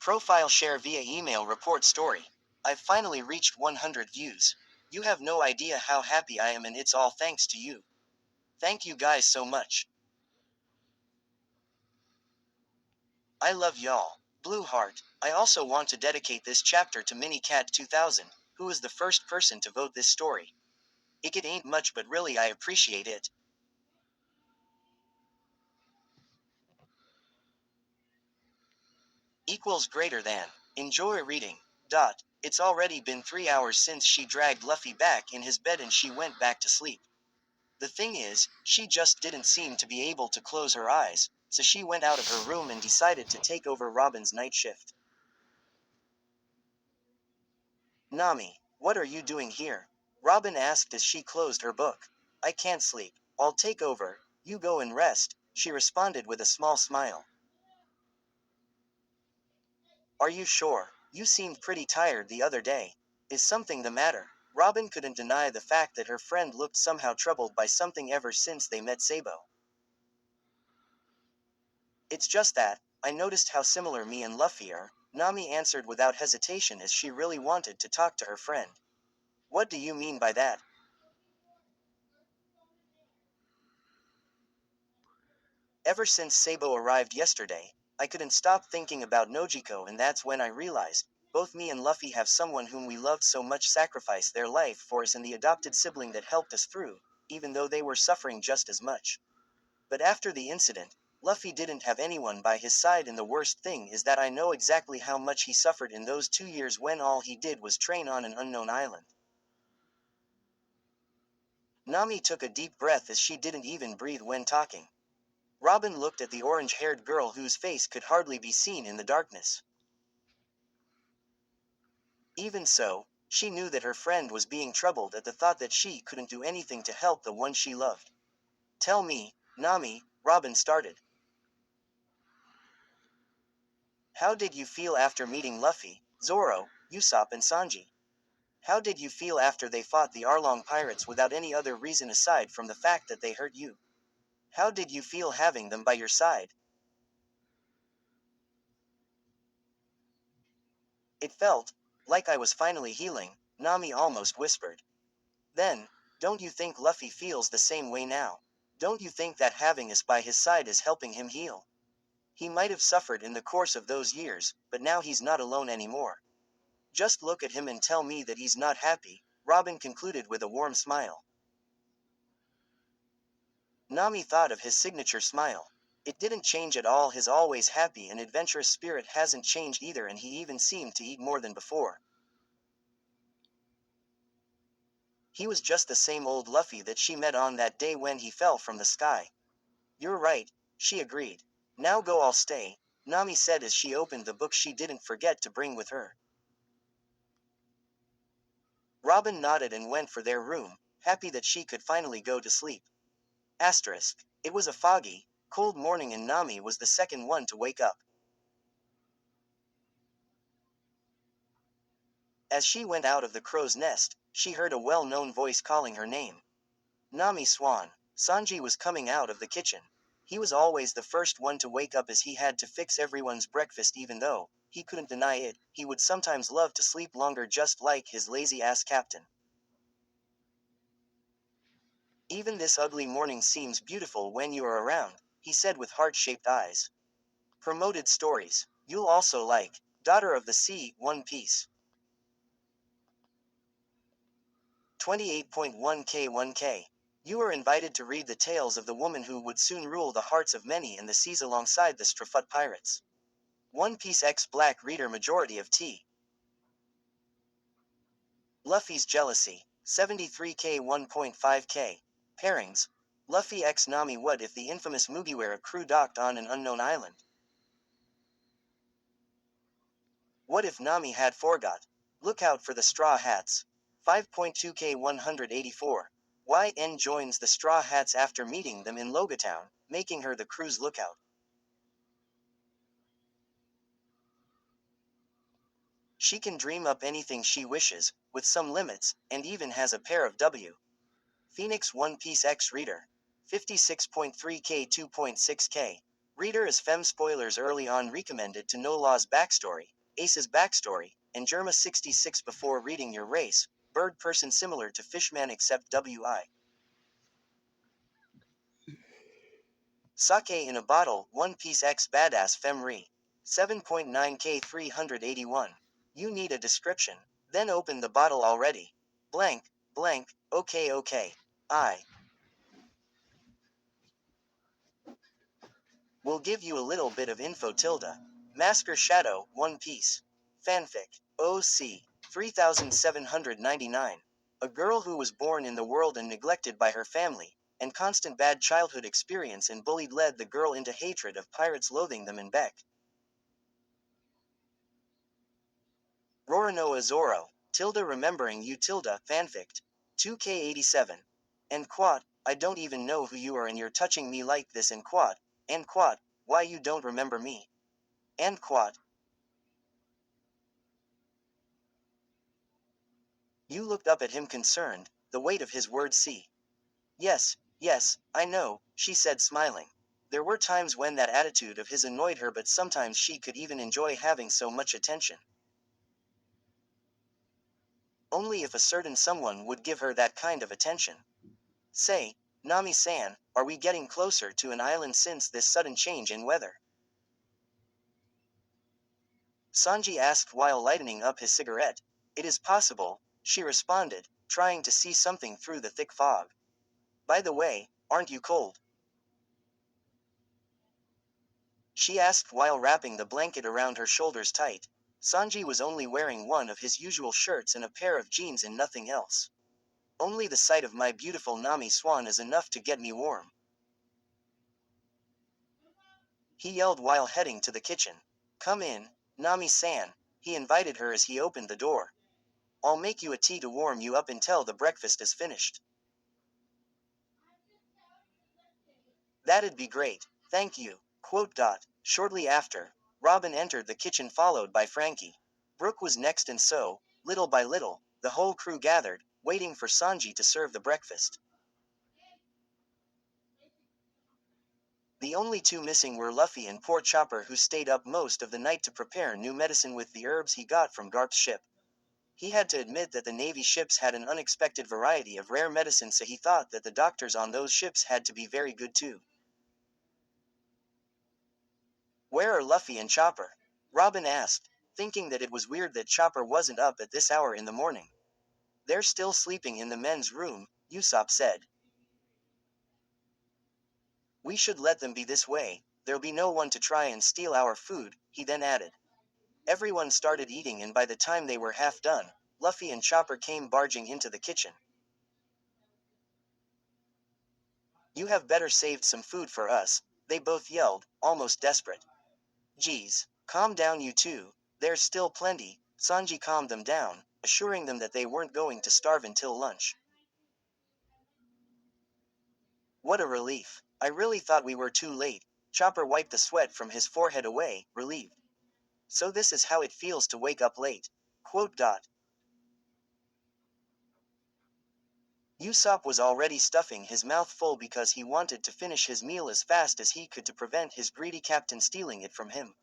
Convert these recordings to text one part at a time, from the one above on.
Profile share via email report story. I've finally reached 100 views. You have no idea how happy I am, and it's all thanks to you. Thank you guys so much. I love y'all. Blue Heart. I also want to dedicate this chapter to Minicat 2000, who was the first person to vote this story. It ain't much, but really I appreciate it. Equals greater than. Enjoy reading. It's already been 3 hours since she dragged Luffy back in his bed and she went back to sleep. The thing is, she just didn't seem to be able to close her eyes, so she went out of her room and decided to take over Robin's night shift. Nami, what are you doing here? Robin asked as she closed her book. I can't sleep. I'll take over. You go and rest, she responded with a small smile. Are you sure? You seemed pretty tired the other day. Is something the matter? Robin couldn't deny the fact that her friend looked somehow troubled by something ever since they met Sabo. It's just that, I noticed how similar me and Luffy are, Nami answered without hesitation as she really wanted to talk to her friend. What do you mean by that? Ever since Sabo arrived yesterday, I couldn't stop thinking about Nojiko, and that's when I realized, both me and Luffy have someone whom we loved so much sacrifice their life for us, and the adopted sibling that helped us through, even though they were suffering just as much. But after the incident, Luffy didn't have anyone by his side, and the worst thing is that I know exactly how much he suffered in those 2 years when all he did was train on an unknown island. Nami took a deep breath as she didn't even breathe when talking. Robin looked at the orange-haired girl whose face could hardly be seen in the darkness. Even so, she knew that her friend was being troubled at the thought that she couldn't do anything to help the one she loved. Tell me, Nami, Robin started. How did you feel after meeting Luffy, Zoro, Usopp and Sanji? How did you feel after they fought the Arlong pirates without any other reason aside from the fact that they hurt you? How did you feel having them by your side? It felt like I was finally healing, Nami almost whispered. Then, don't you think Luffy feels the same way now? Don't you think that having us by his side is helping him heal? He might have suffered in the course of those years, but now he's not alone anymore. Just look at him and tell me that he's not happy, Robin concluded with a warm smile. Nami thought of his signature smile. It didn't change at all. His always happy and adventurous spirit hasn't changed either, and he even seemed to eat more than before. He was just the same old Luffy that she met on that day when he fell from the sky. You're right, she agreed. Now go, I'll stay, Nami said as she opened the book she didn't forget to bring with her. Robin nodded and went for their room, happy that she could finally go to sleep. Asterisk. It was a foggy, cold morning and Nami was the second one to wake up. As she went out of the crow's nest, she heard a well-known voice calling her name. Nami Swan. Sanji was coming out of the kitchen. He was always the first one to wake up as he had to fix everyone's breakfast. Even though he couldn't deny it, he would sometimes love to sleep longer, just like his lazy-ass captain. Even this ugly morning seems beautiful when you are around, he said with heart-shaped eyes. Promoted stories. You'll also like Daughter of the Sea, One Piece. 28.1K1K. You are invited to read the tales of the woman who would soon rule the hearts of many in the seas alongside the Strafut pirates. One Piece X Black Reader Majority of T. Luffy's Jealousy. 73K 1.5K. Pairings. Luffy x Nami. What if the infamous Mugiwara crew docked on an unknown island? What if Nami had forgot? Look out for the Straw Hats. 5.2K 184. YN joins the Straw Hats after meeting them in Logatown, making her the crew's lookout. She can dream up anything she wishes, with some limits, and even has a pair of W. Phoenix One Piece X Reader. 56.3K 2.6K. Reader as Fem spoilers early on recommended to know Law's backstory, Ace's backstory, and Germa 66 before reading your race, bird person similar to Fishman except WI. Sake in a bottle, One Piece X Badass Fem Re. 7.9K 381. You need a description. Then open the bottle already. Blank, blank, okay. I will give you a little bit of info tilde. Masker Shadow, One Piece. Fanfic. OC. 3799. A girl who was born in the world and neglected by her family, and constant bad childhood experience and bullied led the girl into hatred of pirates loathing them in Beck. Roranoa Zoro, tilde remembering you tilde, fanfict. 2K87. And quad, I don't even know who you are and you're touching me like this and quad, why you don't remember me? And quad. You looked up at him concerned, the weight of his words see. Yes, I know, she said smiling. There were times when that attitude of his annoyed her but sometimes she could even enjoy having so much attention. Only if a certain someone would give her that kind of attention. Say, Nami-san, are we getting closer to an island since this sudden change in weather? Sanji asked while lighting up his cigarette. It is possible, she responded, trying to see something through the thick fog. By the way, aren't you cold? She asked while wrapping the blanket around her shoulders tight. Sanji was only wearing one of his usual shirts and a pair of jeans and nothing else. Only the sight of my beautiful Nami Swan is enough to get me warm. He yelled while heading to the kitchen. Come in, Nami-san, he invited her as he opened the door. I'll make you a tea to warm you up until the breakfast is finished. That'd be great, thank you. Shortly after, Robin entered the kitchen followed by Frankie. Brooke was next and so, little by little, the whole crew gathered, waiting for Sanji to serve the breakfast. The only two missing were Luffy and poor Chopper who stayed up most of the night to prepare new medicine with the herbs he got from Garp's ship. He had to admit that the Navy ships had an unexpected variety of rare medicine so he thought that the doctors on those ships had to be very good too. Where are Luffy and Chopper? Robin asked, thinking that it was weird that Chopper wasn't up at this hour in the morning. They're still sleeping in the men's room, Usopp said. We should let them be this way, there'll be no one to try and steal our food, he then added. Everyone started eating and by the time they were half done, Luffy and Chopper came barging into the kitchen. You have better saved some food for us, they both yelled, almost desperate. Geez, calm down you two, there's still plenty, Sanji calmed them down, assuring them that they weren't going to starve until lunch. What a relief, I really thought we were too late, Chopper wiped the sweat from his forehead away, relieved. So this is how it feels to wake up late. Usopp was already stuffing his mouth full because he wanted to finish his meal as fast as he could to prevent his greedy captain stealing it from him.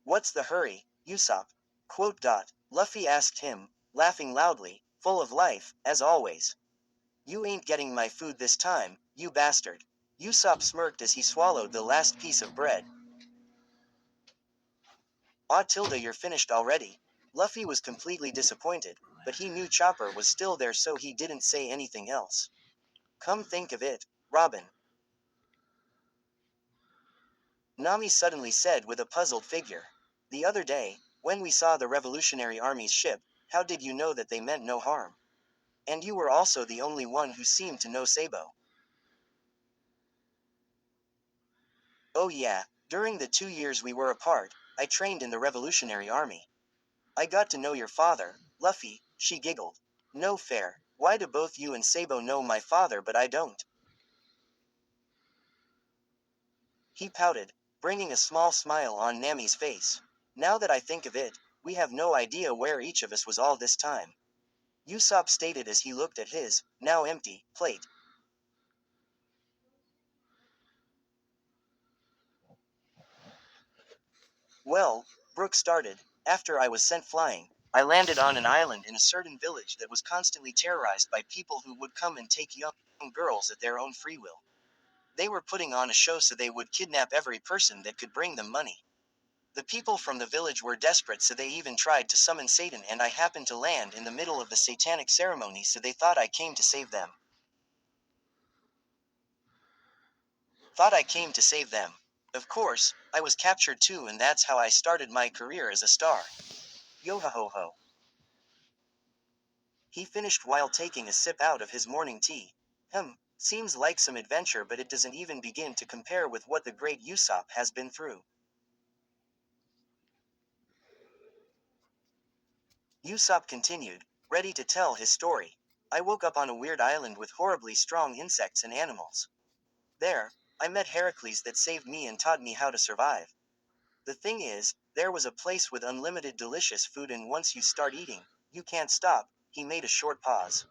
What's the hurry, Usopp? Luffy asked him, laughing loudly, full of life, as always. You ain't getting my food this time, you bastard. Usopp smirked as he swallowed the last piece of bread. Ah tilde you're finished already. Luffy was completely disappointed, but he knew Chopper was still there so he didn't say anything else. Come think of it, Robin. Nami suddenly said with a puzzled figure. The other day, when we saw the Revolutionary Army's ship, how did you know that they meant no harm? And you were also the only one who seemed to know Sabo. Oh yeah, during the 2 years we were apart, I trained in the Revolutionary Army. I got to know your father, Luffy, she giggled. No fair, why do both you and Sabo know my father but I don't? He pouted, bringing a small smile on Nami's face. Now that I think of it, we have no idea where each of us was all this time. Usopp stated as he looked at his, now empty, plate. Well, Brooke started. After I was sent flying, I landed on an island in a certain village that was constantly terrorized by people who would come and take young girls at their own free will. They were putting on a show so they would kidnap every person that could bring them money. The people from the village were desperate, so they even tried to summon Satan, and I happened to land in the middle of the satanic ceremony, so they thought I came to save them. Of course, I was captured too, and that's how I started my career as a star. Yo ho ho ho. He finished while taking a sip out of his morning tea. Seems like some adventure, but it doesn't even begin to compare with what the great Usopp has been through. Usopp continued, ready to tell his story. I woke up on a weird island with horribly strong insects and animals. There, I met Heracles that saved me and taught me how to survive. The thing is, there was a place with unlimited delicious food, and once you start eating, you can't stop. He made a short pause.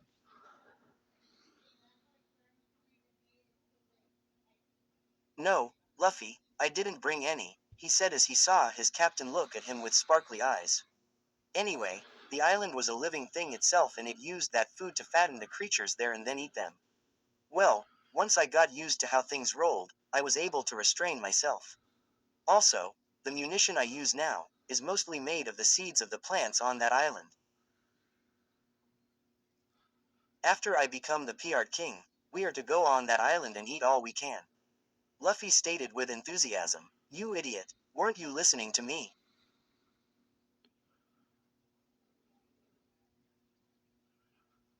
No, Luffy, I didn't bring any, he said as he saw his captain look at him with sparkly eyes. Anyway, the island was a living thing itself, and it used that food to fatten the creatures there and then eat them. Well, once I got used to how things rolled, I was able to restrain myself. Also, the munition I use now is mostly made of the seeds of the plants on that island. After I become the Piart King, we are to go on that island and eat all we can. Luffy stated with enthusiasm. You idiot, weren't you listening to me?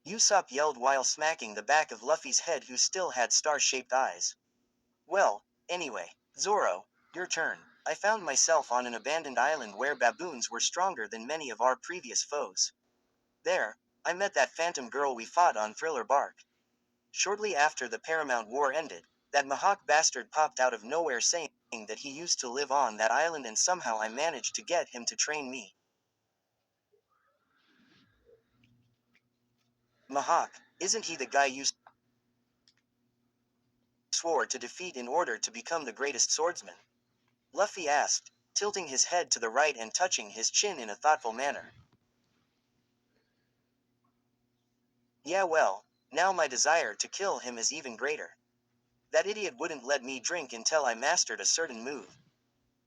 Usopp yelled while smacking the back of Luffy's head, who still had star-shaped eyes. Well, anyway, Zoro, your turn. I found myself on an abandoned island where baboons were stronger than many of our previous foes. There, I met that phantom girl we fought on Thriller Bark. Shortly after the Paramount War ended, that Mihawk bastard popped out of nowhere saying that he used to live on that island, and somehow I managed to get him to train me. Mihawk, isn't he the guy you swore to defeat in order to become the greatest swordsman? Luffy asked, tilting his head to the right and touching his chin in a thoughtful manner. Yeah, well, now my desire to kill him is even greater. That idiot wouldn't let me drink until I mastered a certain move.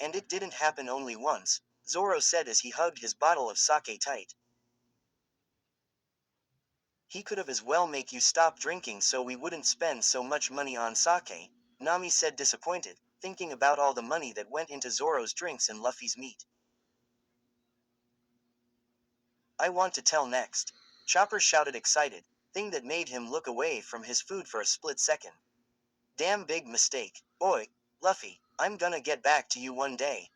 And it didn't happen only once, Zoro said as he hugged his bottle of sake tight. He could have as well make you stop drinking so we wouldn't spend so much money on sake, Nami said, disappointed, thinking about all the money that went into Zoro's drinks and Luffy's meat. I want to tell next. Chopper shouted, excited, thing that made him look away from his food for a split second. Damn big mistake. Oi, Luffy, I'm gonna get back to you one day.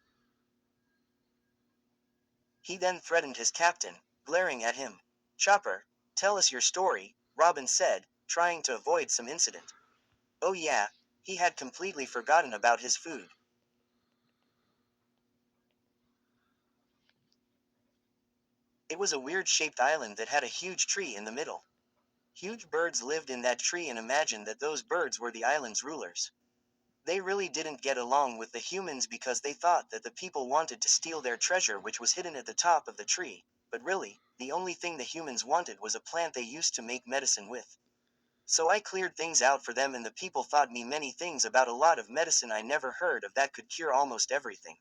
He then threatened his captain, glaring at him. Chopper, tell us your story, Robin said, trying to avoid some incident. Oh yeah, he had completely forgotten about his food. It was a weird-shaped island that had a huge tree in the middle. Huge birds lived in that tree, and imagined that those birds were the island's rulers. They really didn't get along with the humans because they thought that the people wanted to steal their treasure, which was hidden at the top of the tree, but really, the only thing the humans wanted was a plant they used to make medicine with. So I cleared things out for them, and the people taught me many things about a lot of medicine I never heard of that could cure almost everything.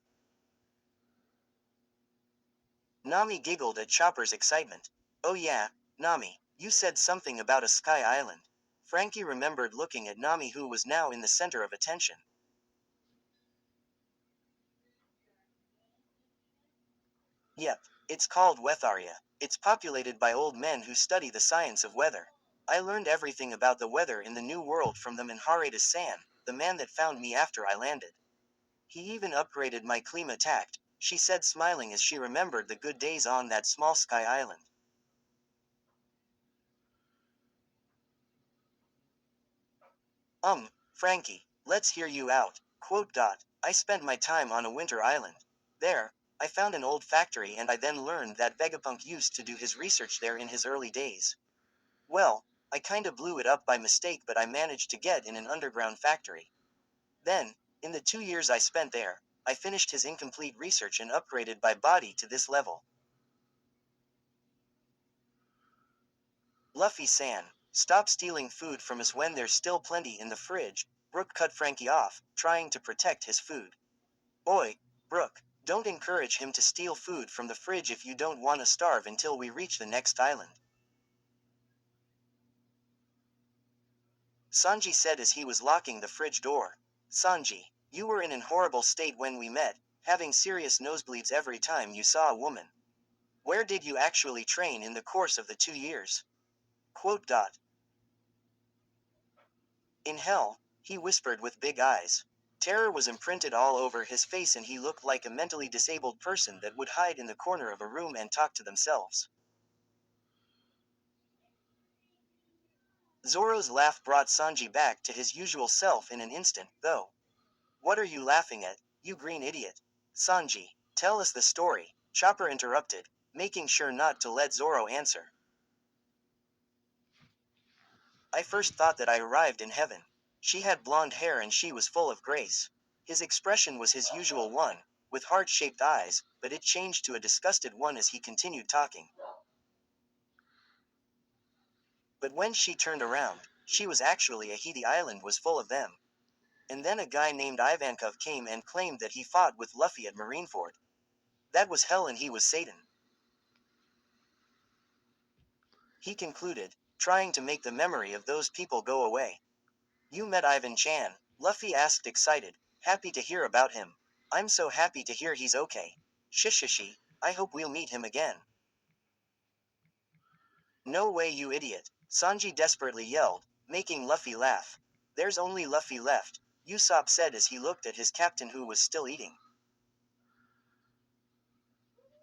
Nami giggled at Chopper's excitement. Oh yeah, Nami, you said something about a sky island. Frankie remembered looking at Nami, who was now in the center of attention. Yep, it's called Wetharia. It's populated by old men who study the science of weather. I learned everything about the weather in the New World from the Manharadas San, the man that found me after I landed. He even upgraded my Klima tact, she said, smiling as she remembered the good days on that small sky island. Frankie, let's hear you out. Quote dot. I spent my time on a winter island. There, I found an old factory, and I then learned that Vegapunk used to do his research there in his early days. Well, I kinda blew it up by mistake, but I managed to get in an underground factory. Then, in the 2 years I spent there, I finished his incomplete research and upgraded my body to this level. Luffy-san, stop stealing food from us when there's still plenty in the fridge. Brook cut Frankie off, trying to protect his food. Oi, Brook, don't encourage him to steal food from the fridge if you don't want to starve until we reach the next island. Sanji said as he was locking the fridge door. Sanji, you were in an horrible state when we met, having serious nosebleeds every time you saw a woman. Where did you actually train in the course of the 2 years? Quote. In hell, he whispered with big eyes. Terror was imprinted all over his face and he looked like a mentally disabled person that would hide in the corner of a room and talk to themselves. Zoro's laugh brought Sanji back to his usual self in an instant, though. What are you laughing at, you green idiot? Sanji, tell us the story, Chopper interrupted, making sure not to let Zoro answer. I first thought that I arrived in heaven. She had blonde hair and she was full of grace. His expression was his usual one, with heart-shaped eyes, but it changed to a disgusted one as he continued talking. But when she turned around, she was actually a the island was full of them. And then a guy named Ivankov came and claimed that he fought with Luffy at Marineford. That was hell and he was Satan. He concluded, trying to make the memory of those people go away. You met Ivan Chan? Luffy asked excited, happy to hear about him. I'm so happy to hear he's okay. Shishishi, I hope we'll meet him again. No way you idiot, Sanji desperately yelled, making Luffy laugh. There's only Luffy left, Usopp said as he looked at his captain who was still eating.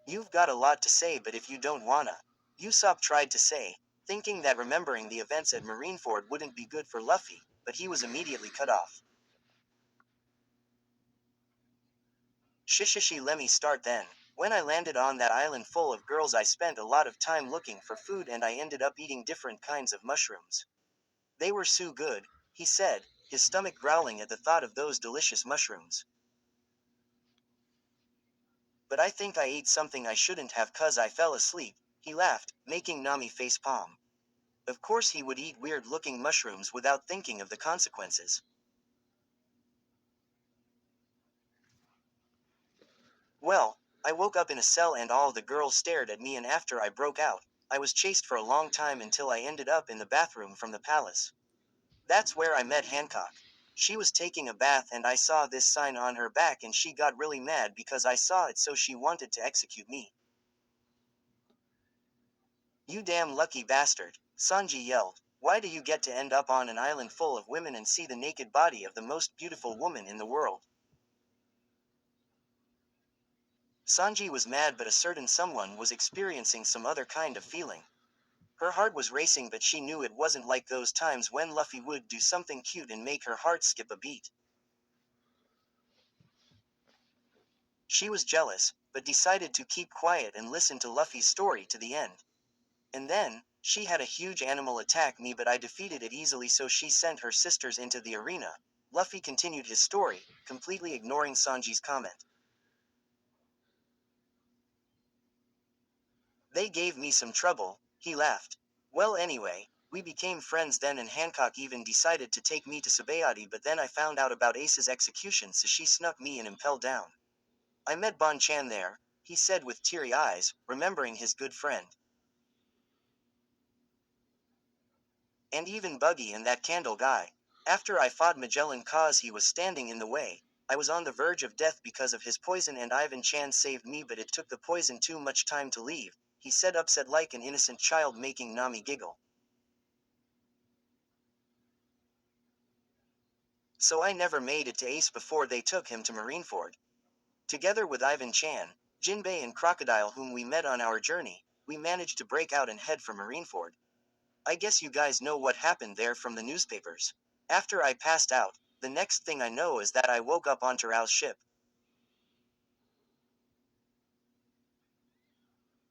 You've got a lot to say but if you don't wanna. Usopp tried to say, thinking that remembering the events at Marineford wouldn't be good for Luffy, but he was immediately cut off. Shishishi, let me start then. When I landed on that island full of girls I spent a lot of time looking for food and I ended up eating different kinds of mushrooms. They were so good, he said, his stomach growling at the thought of those delicious mushrooms. But I think I ate something I shouldn't have 'cause I fell asleep, he laughed, making Nami face palm. Of course he would eat weird-looking mushrooms without thinking of the consequences. Well, I woke up in a cell and all the girls stared at me and after I broke out, I was chased for a long time until I ended up in the bathroom from the palace. That's where I met Hancock. She was taking a bath and I saw this sign on her back and she got really mad because I saw it so she wanted to execute me. You damn lucky bastard, Sanji yelled. Why do you get to end up on an island full of women and see the naked body of the most beautiful woman in the world? Sanji was mad but a certain someone was experiencing some other kind of feeling. Her heart was racing but she knew it wasn't like those times when Luffy would do something cute and make her heart skip a beat. She was jealous, but decided to keep quiet and listen to Luffy's story to the end. And then, she had a huge animal attack me but I defeated it easily so she sent her sisters into the arena. Luffy continued his story, completely ignoring Sanji's comment. They gave me some trouble, he laughed. Well anyway, we became friends then and Hancock even decided to take me to Sabayati but then I found out about Ace's execution so she snuck me and impelled down. I met Bon Chan there, he said with teary eyes, remembering his good friend. And even Buggy and that candle guy. After I fought Magellan cause he was standing in the way, I was on the verge of death because of his poison and Ivan Chan saved me but it took the poison too much time to leave, he said upset like an innocent child making Nami giggle. So I never made it to Ace before they took him to Marineford. Together with Ivan Chan, Jinbei and Crocodile whom we met on our journey, we managed to break out and head for Marineford. I guess you guys know what happened there from the newspapers. After I passed out, the next thing I know is that I woke up on Tarao's ship.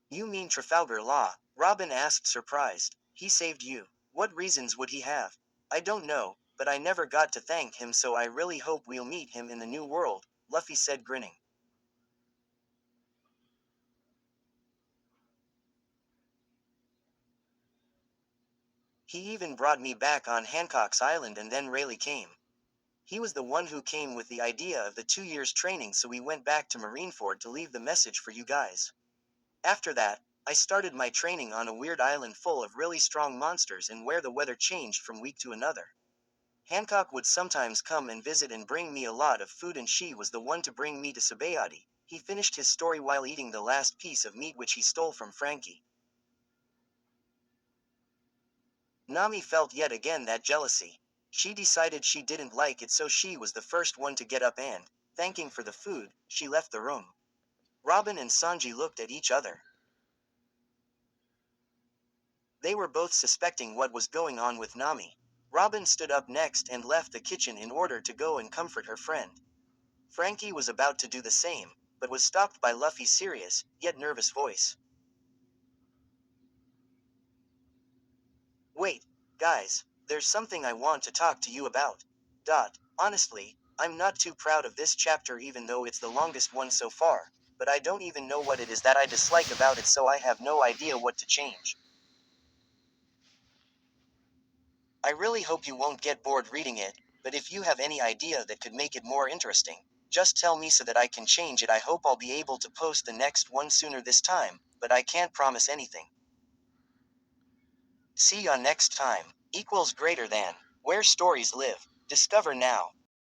You mean Trafalgar Law? Robin asked surprised. He saved you. What reasons would he have? I don't know, but I never got to thank him so I really hope we'll meet him in the new world, Luffy said grinning. He even brought me back on Hancock's Island and then Rayleigh came. He was the one who came with the idea of the 2 years training, so we went back to Marineford to leave the message for you guys. After that, I started my training on a weird island full of really strong monsters and where the weather changed from week to another. Hancock would sometimes come and visit and bring me a lot of food, and she was the one to bring me to Sabayati. He finished his story while eating the last piece of meat which he stole from Frankie. Nami felt yet again that jealousy. She decided she didn't like it, so she was the first one to get up and, thanking for the food, she left the room. Robin and Sanji looked at each other. They were both suspecting what was going on with Nami. Robin stood up next and left the kitchen in order to go and comfort her friend. Frankie was about to do the same, but was stopped by Luffy's serious, yet nervous voice. Wait, guys, there's something I want to talk to you about. Honestly, I'm not too proud of this chapter even though it's the longest one so far, but I don't even know what it is that I dislike about it, so I have no idea what to change. I really hope you won't get bored reading it, but if you have any idea that could make it more interesting, just tell me so that I can change it. I hope I'll be able to post the next one sooner this time, but I can't promise anything. See ya next time. Equals greater than. Where stories live. Discover now.